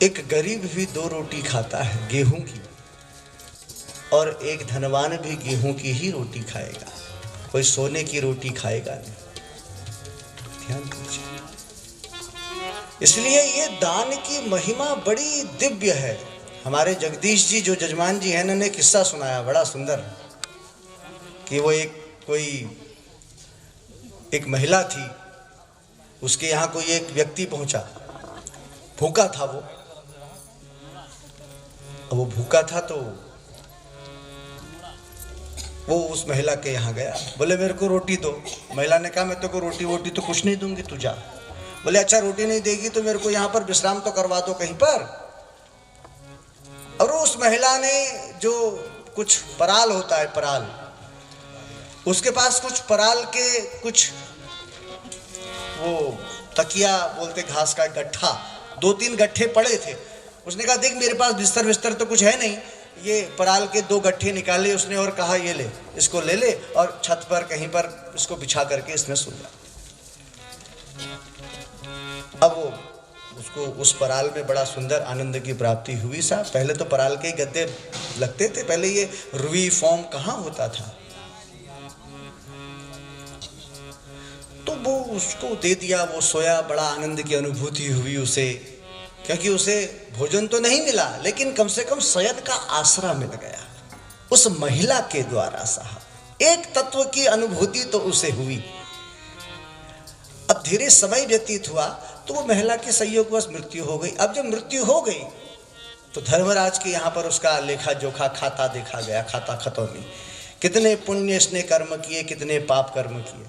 एक गरीब भी 2 रोटी खाता है गेहूं की, और एक धनवान भी गेहूं की ही रोटी खाएगा, कोई सोने की रोटी खाएगा नहीं। ध्यान दीजिए। इसलिए ये दान की महिमा बड़ी दिव्य है। हमारे जगदीश जी जो जजमान जी हैं, उन्होंने किस्सा सुनाया बड़ा सुंदर कि वो एक महिला थी, उसके यहाँ कोई एक व्यक्ति पहुंचा, भूखा था वो। अब वो भूखा था तो वो उस महिला के यहाँ गया, बोले मेरे को रोटी दो। महिला ने कहा मैं तेरे को रोटी वोटी तो कुछ नहीं दूंगी, तू जा। बोले अच्छा रोटी नहीं देगी तो मेरे को यहाँ पर विश्राम तो करवा दो कहीं पर। और उस महिला ने जो कुछ पराल होता है, पराल, उसके पास कुछ पराल के कुछ वो तकिया बोलते घास का गट्ठा, 2-3 गट्ठे पड़े थे। उसने कहा देख मेरे पास बिस्तर विस्तर तो कुछ है नहीं, ये पराल के 2 गट्ठे निकाले उसने और कहा ये ले, इसको ले ले और छत पर कहीं पर इसको बिछा करके इसमें सो जा। अब वो उसको उस पराल में बड़ा सुंदर आनंद की प्राप्ति हुई। साहब पहले तो पराल के गद्दे लगते थे, पहले ये रुई फॉर्म कहाँ होता था। तो वो उसको दे दिया, वो सोया, बड़ा आनंद की अनुभूति हुई उसे, क्योंकि उसे भोजन तो नहीं मिला लेकिन कम से कम शयन का आसरा मिल गया उस महिला के द्वारा। साहब एक तत्व की अनुभूति तो उसे हुई। अब धीरे समय व्यतीत हुआ तो वो महिला के संयोगवश मृत्यु हो गई। अब जब मृत्यु हो गई तो धर्मराज के यहाँ पर उसका लेखा जोखा खाता देखा गया, खाता खतौनी, कितने पुण्य इसने कर्म किए, कितने पाप कर्म किए।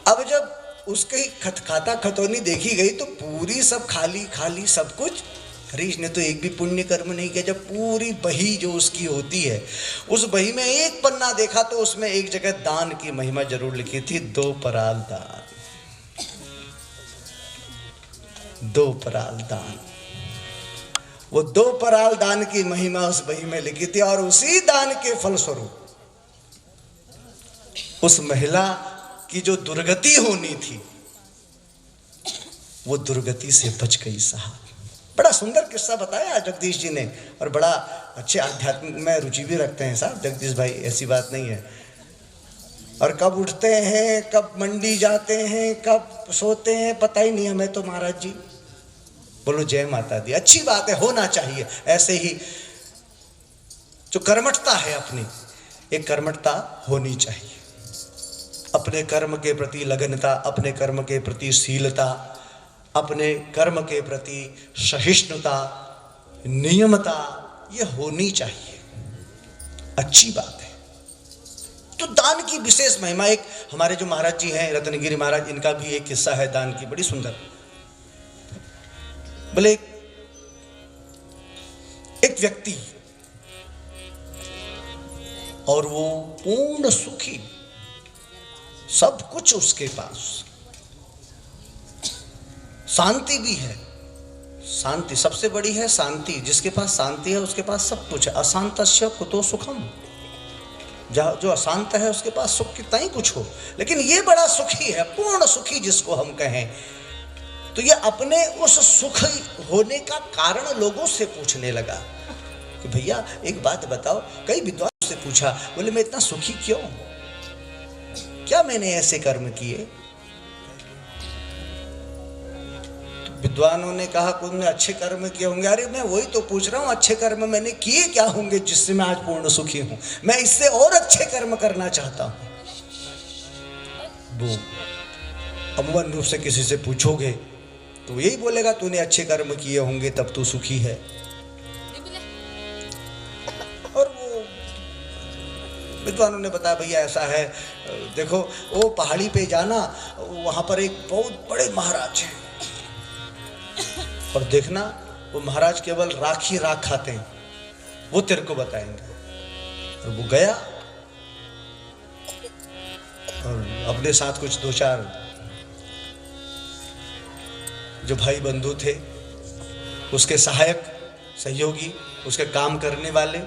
अब जब उसकी खाता खतौनी देखी गई तो पूरी सब खाली खाली सब कुछ। हरीश ने तो एक भी पुण्य कर्म नहीं किया। जब पूरी बही जो उसकी होती है, उस बही में एक पन्ना देखा तो उसमें एक जगह दान की महिमा जरूर लिखी थी, 2 पराल दान, 2 पराल दान। वो 2 पराल दान की महिमा उस बही में लिखी थी और उसी दान के फलस्वरूप उस महिला की जो दुर्गति होनी थी वो दुर्गति से बच गई। साहब बड़ा सुंदर किस्सा बताया जगदीश जी ने, और बड़ा अच्छे आध्यात्मिक में रुचि भी रखते हैं साहब जगदीश भाई, ऐसी बात नहीं है। और कब उठते हैं, कब मंडी जाते हैं, कब सोते हैं, पता ही नहीं हमें तो महाराज जी। बोलो जय माता दी। अच्छी बात है, होना चाहिए ऐसे ही। जो कर्मठता है अपनी, एक कर्मठता होनी चाहिए। अपने कर्म के प्रति लगनता, अपने कर्म के प्रति शीलता, अपने कर्म के प्रति सहिष्णुता, नियमता, ये होनी चाहिए। अच्छी बात है। तो दान की विशेष महिमा, एक हमारे जो महाराज जी हैं रत्नगिरी महाराज, इनका भी एक किस्सा है दान की, बड़ी सुंदर। बोले एक व्यक्ति, और वो पूर्ण सुखी, सब कुछ उसके पास, शांति भी है। शांति सबसे बड़ी है, शांति। जिसके पास शांति है उसके पास सब कुछ है। अशांतस्य कुतो सुखम, जो अशांत है उसके पास सुख कितना ही कुछ हो, लेकिन ये बड़ा सुखी है, पूर्ण सुखी जिसको हम कहें। तो ये अपने उस सुख होने का कारण लोगों से पूछने लगा कि भैया एक बात बताओ। कई विद्वानों से पूछा, बोले मैं इतना सुखी क्यों, क्या मैंने ऐसे कर्म किए। तो विद्वानों ने कहा कुछ ने अच्छे कर्म किए होंगे। अरे मैं वही तो पूछ रहा हूं, अच्छे कर्म मैंने किए क्या होंगे जिससे मैं आज पूर्ण सुखी हूं। मैं इससे और अच्छे कर्म करना चाहता हूं। वो अमूमन रूप से किसी से पूछोगे तो यही बोलेगा तूने अच्छे कर्म किए होंगे तब तू सुखी है। और वो विद्वानों ने बताया भैया ऐसा है, देखो वो पहाड़ी पे जाना, वहां पर एक बहुत बड़े महाराज हैं, और देखना वो महाराज केवल राख ही राख खाते हैं, वो तेरे को बताएंगे। और वो गया और अपने साथ कुछ 2-4 जो भाई बंधु थे, उसके सहायक सहयोगी, उसके काम करने वाले,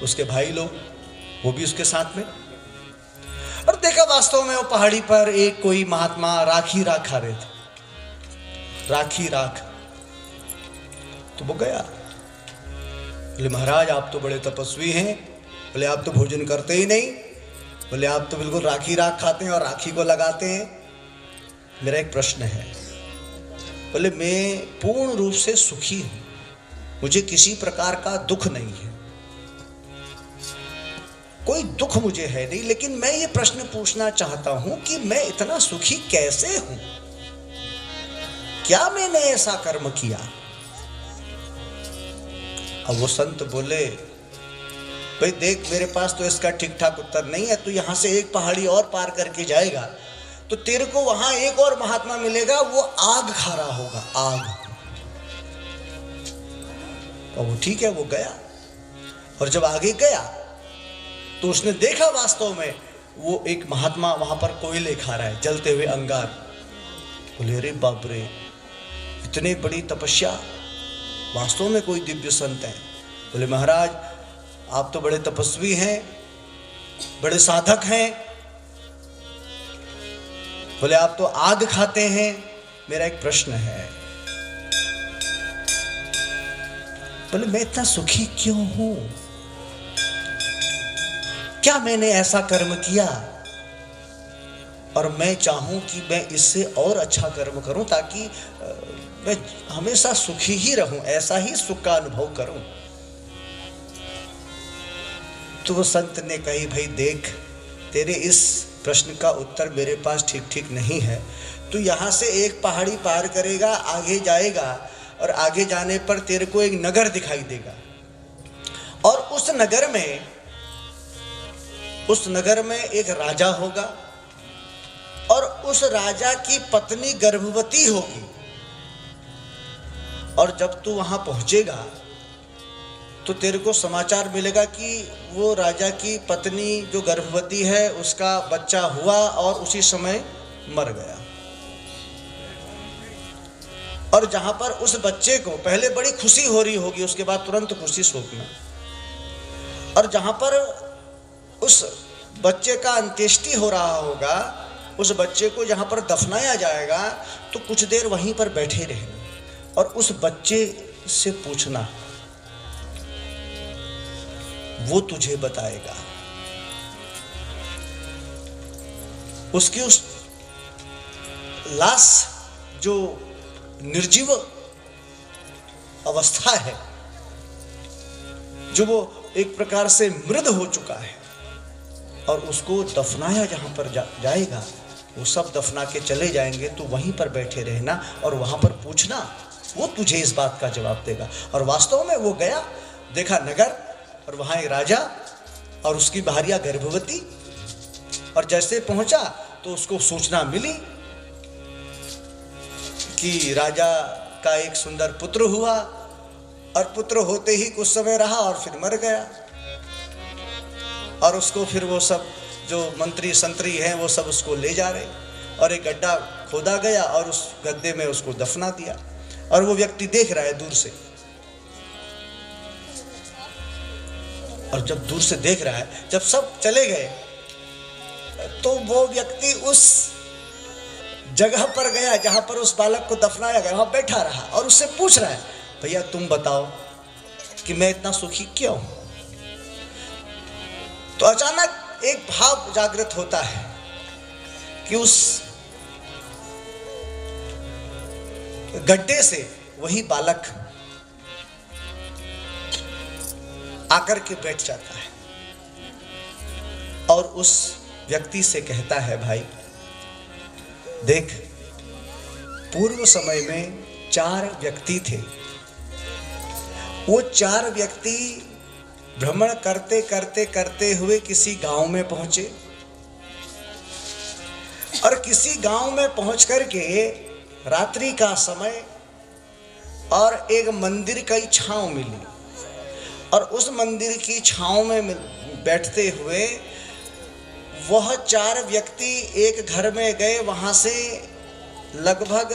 उसके भाई लोग, वो भी उसके साथ में। और देखा वास्तव में वो पहाड़ी पर एक कोई महात्मा राख ही राख खा रहे थे, राख ही राख। तो वो गया। बोले महाराज आप तो बड़े तपस्वी हैं, बोले आप तो भोजन करते ही नहीं, बोले आप तो बिल्कुल राखी राख खाते हैं और राखी को लगाते हैं। मेरा एक प्रश्न है। बोले मैं पूर्ण रूप से सुखी हूं, मुझे किसी प्रकार का दुख नहीं है, कोई दुख मुझे है नहीं, लेकिन मैं ये प्रश्न पूछना चाहता हूं कि मैं इतना सुखी कैसे हूं, क्या मैंने ऐसा कर्म किया। अब वो संत बोले भाई देख मेरे पास तो इसका ठीक ठाक उत्तर नहीं है, तू यहां से एक पहाड़ी और पार करके जाएगा तो तेरे को वहां एक और महात्मा मिलेगा, वो आग खा रहा होगा, आग। और वो ठीक है, वो गया। और जब आगे गया तो उसने देखा वास्तव में वो एक महात्मा वहां पर कोयले खा रहा है, जलते हुए अंगार। बोले अरे बाप रे, इतनी बड़ी तपस्या, वास्तव में कोई दिव्य संत है। बोले महाराज आप तो बड़े तपस्वी हैं, बड़े साधक हैं, बोले आप तो आग खाते हैं। मेरा एक प्रश्न है, बोले मैं इतना सुखी क्यों हूं, क्या मैंने ऐसा कर्म किया और मैं चाहूं कि मैं इससे और अच्छा कर्म करूं ताकि मैं हमेशा सुखी ही रहूं, ऐसा ही सुख का अनुभव करूं। तो वो संत ने कही भाई देख तेरे इस प्रश्न का उत्तर मेरे पास ठीक ठीक नहीं है, तू यहाँ से एक पहाड़ी पार करेगा, आगे जाएगा और आगे जाने पर तेरे को एक नगर दिखाई देगा और उस नगर में एक राजा होगा और उस राजा की पत्नी गर्भवती होगी। और जब तू वहां पहुंचेगा तो तेरे को समाचार मिलेगा कि वो राजा की पत्नी जो गर्भवती है उसका बच्चा हुआ और उसी समय मर गया। और जहां पर उस बच्चे को पहले बड़ी खुशी हो रही होगी, उसके बाद तुरंत खुशी शोक में। और जहां पर उस बच्चे का अंत्येष्टि हो रहा होगा, उस बच्चे को जहां पर दफनाया जाएगा तो कुछ देर वहीं पर बैठे रहना और उस बच्चे से पूछना, वो तुझे बताएगा। उसकी उस लाश जो निर्जीव अवस्था है, जो वो एक प्रकार से मृत हो चुका है, और उसको दफनाया जहां पर जाएगा, वो सब दफना के चले जाएंगे, तो वहीं पर बैठे रहना और वहां पर पूछना, वो तुझे इस बात का जवाब देगा। और वास्तव में वो गया, देखा नगर और वहां एक राजा और उसकी भार्या गर्भवती। और जैसे पहुंचा तो उसको सूचना मिली कि राजा का एक सुंदर पुत्र हुआ और पुत्र होते ही कुछ समय रहा और फिर मर गया। और उसको फिर वो सब जो मंत्री संतरी हैं वो सब उसको ले जा रहे और एक गड्ढा खोदा गया और उस गड्ढे में उसको दफना दिया। और वो व्यक्ति देख रहा है दूर से, और जब दूर से देख रहा है, जब सब चले गए तो वो व्यक्ति उस जगह पर गया जहां पर उस बालक को दफनाया गया, वहां बैठा रहा और उससे पूछ रहा है, भैया तुम बताओ कि मैं इतना सुखी क्यों हूं। तो अचानक एक भाव जागृत होता है कि उस गड्ढे से वही बालक आकर के बैठ जाता है और उस व्यक्ति से कहता है, भाई देख, पूर्व समय में 4 व्यक्ति थे। वो 4 व्यक्ति भ्रमण करते करते करते हुए किसी गांव में पहुंचे और किसी गांव में पहुंच करके रात्रि का समय और एक मंदिर की छांव मिली और उस मंदिर की छांव में बैठते हुए वह 4 व्यक्ति एक घर में गए। वहां से लगभग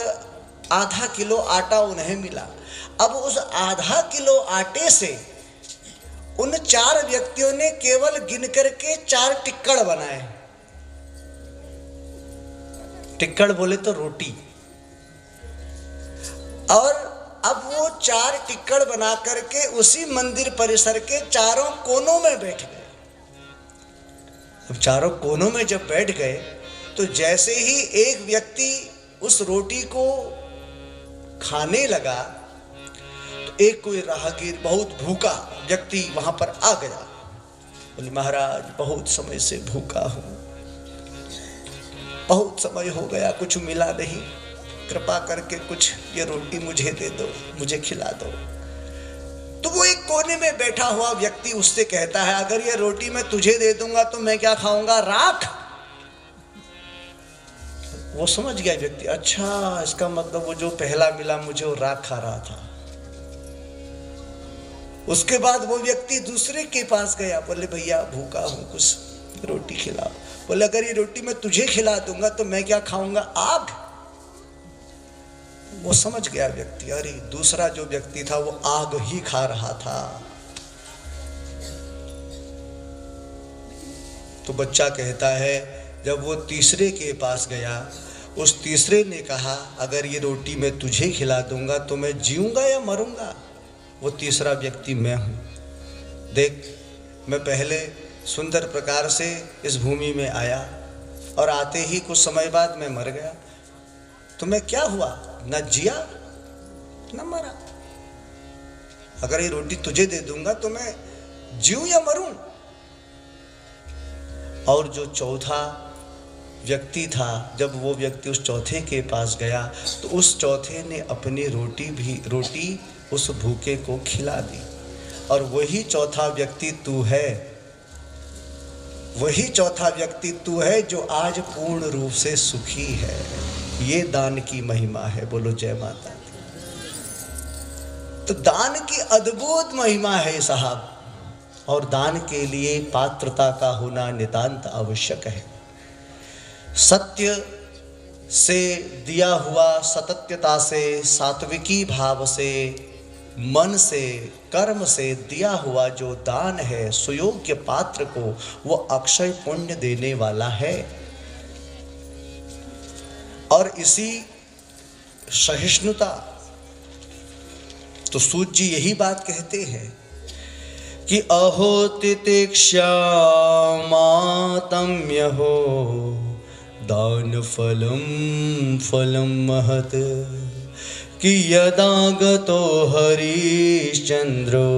आधा किलो आटा उन्हें मिला। अब उस आधा किलो आटे से उन 4 व्यक्तियों ने केवल गिन करके 4 टिक्कड़ बनाए। टिक्कड़ बोले तो रोटी। और अब वो 4 टिक्कड़ बना करके उसी मंदिर परिसर के चारों कोनों में बैठ गए। अब चारों कोनों में जब बैठ गए तो जैसे ही एक व्यक्ति उस रोटी को खाने लगा तो एक कोई राहगीर बहुत भूखा व्यक्ति वहां पर आ गया। बोले महाराज बहुत समय से भूखा हूं, बहुत समय हो गया कुछ मिला नहीं, कृपा करके कुछ ये रोटी मुझे दे दो, मुझे खिला दो। तो वो एक कोने में बैठा हुआ व्यक्ति उससे कहता है अगर ये रोटी मैं तुझे दे दूंगा तो मैं क्या खाऊंगा, राख। वो समझ गया व्यक्ति, अच्छा इसका मतलब वो जो पहला मिला मुझे वो राख खा रहा था। उसके बाद वो व्यक्ति दूसरे के पास गया, बोले भैया भूखा हूं कुछ रोटी खिलाओ। बोले अगर ये रोटी मैं तुझे खिला दूंगा तो मैं क्या खाऊंगा, आग। वो समझ गया व्यक्ति, अरे दूसरा जो व्यक्ति था वो आग ही खा रहा था। तो बच्चा कहता है जब वो तीसरे के पास गया, उस तीसरे ने कहा अगर ये रोटी मैं तुझे खिला दूंगा तो मैं जीऊंगा या मरूंगा। वो तीसरा व्यक्ति मैं हूं। देख मैं पहले सुंदर प्रकार से इस भूमि में आया और आते ही कुछ समय बाद मैं मर गया, तो मैं क्या हुआ, न जिया न मरा। अगर ये रोटी तुझे दे दूंगा तो मैं जीऊं या मरूं। और जो चौथा व्यक्ति था, जब वो व्यक्ति उस चौथे के पास गया तो उस चौथे ने अपनी रोटी उस भूखे को खिला दी। और वही चौथा व्यक्ति तू है, वही चौथा व्यक्ति तू है जो आज पूर्ण रूप से सुखी है। ये दान की महिमा है, बोलो जय माता दी। तो दान की अद्भुत महिमा है साहब, और दान के लिए पात्रता का होना नितांत आवश्यक है। सत्य से दिया हुआ, सतत्यता से, सात्विकी भाव से, मन से, कर्म से दिया हुआ जो दान है सुयोग्य पात्र को, वो अक्षय पुण्य देने वाला है। और इसी सहिष्णुता, तो सूत जी यही बात कहते हैं कि अहो तितिक्षा मातम्यहो दान फलम महत कि यदागतो हरिश्चंद्रो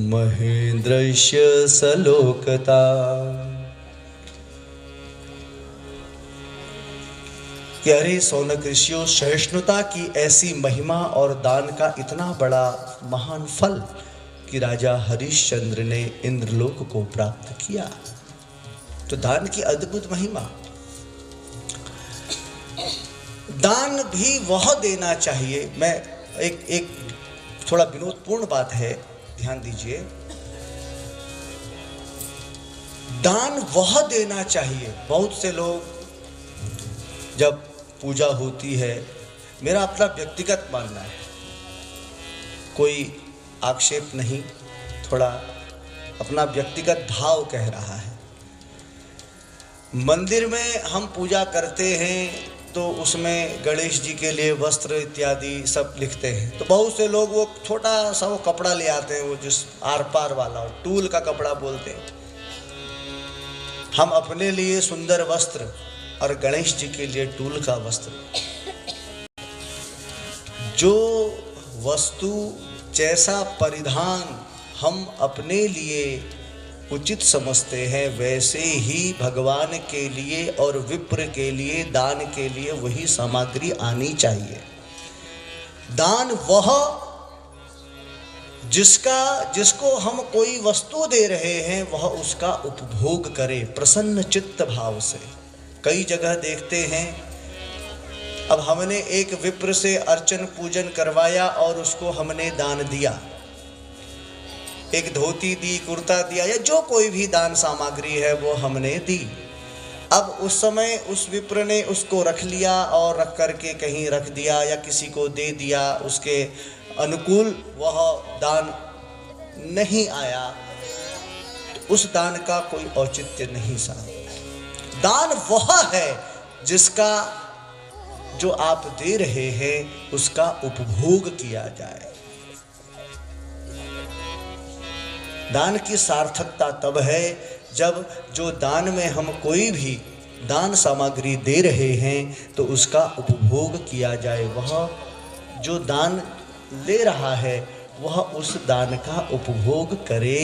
महेंद्रस्य सलोकता। कि अरे सौनक ऋषियों, सहिष्णुता की ऐसी महिमा और दान का इतना बड़ा महान फल कि राजा हरिश्चंद्र ने इंद्रलोक को प्राप्त किया। तो दान की अद्भुत महिमा। दान भी वह देना चाहिए। मैं एक थोड़ा विनोदपूर्ण बात है, ध्यान दीजिए। दान वह देना चाहिए। बहुत से लोग जब पूजा होती है, मेरा अपना व्यक्तिगत मानना है, कोई आक्षेप नहीं, थोड़ा अपना व्यक्तिगत भाव कह रहा है। मंदिर में हम पूजा करते हैं तो उसमें गणेश जी के लिए वस्त्र इत्यादि सब लिखते हैं। तो बहुत से लोग वो छोटा सा वो कपड़ा ले आते हैं, वो जिस आर पार वाला, टूल का कपड़ा बोलते हैं। हम अपने लिए सुंदर वस्त्र और गणेश जी के लिए टूल का वस्त्र। जो वस्तु, जैसा परिधान हम अपने लिए उचित समझते हैं, वैसे ही भगवान के लिए और विप्र के लिए, दान के लिए वही सामग्री आनी चाहिए। दान वह जिसको हम कोई वस्तु दे रहे हैं, वह उसका उपभोग करे प्रसन्न चित्त भाव से। कई जगह देखते हैं, अब हमने एक विप्र से अर्चन पूजन करवाया और उसको हमने दान दिया, एक धोती दी, कुर्ता दिया, या जो कोई भी दान सामग्री है वो हमने दी। अब उस समय उस विप्र ने उसको रख लिया और रख करके कहीं रख दिया या किसी को दे दिया, उसके अनुकूल वह दान नहीं आया, तो उस दान का कोई औचित्य नहीं सा। दान वह है जिसका, जो आप दे रहे हैं उसका उपभोग किया जाए। दान की सार्थकता तब है जब जो दान में हम कोई भी दान सामग्री दे रहे हैं तो उसका उपभोग किया जाए। वह जो दान ले रहा है वह उस दान का उपभोग करे।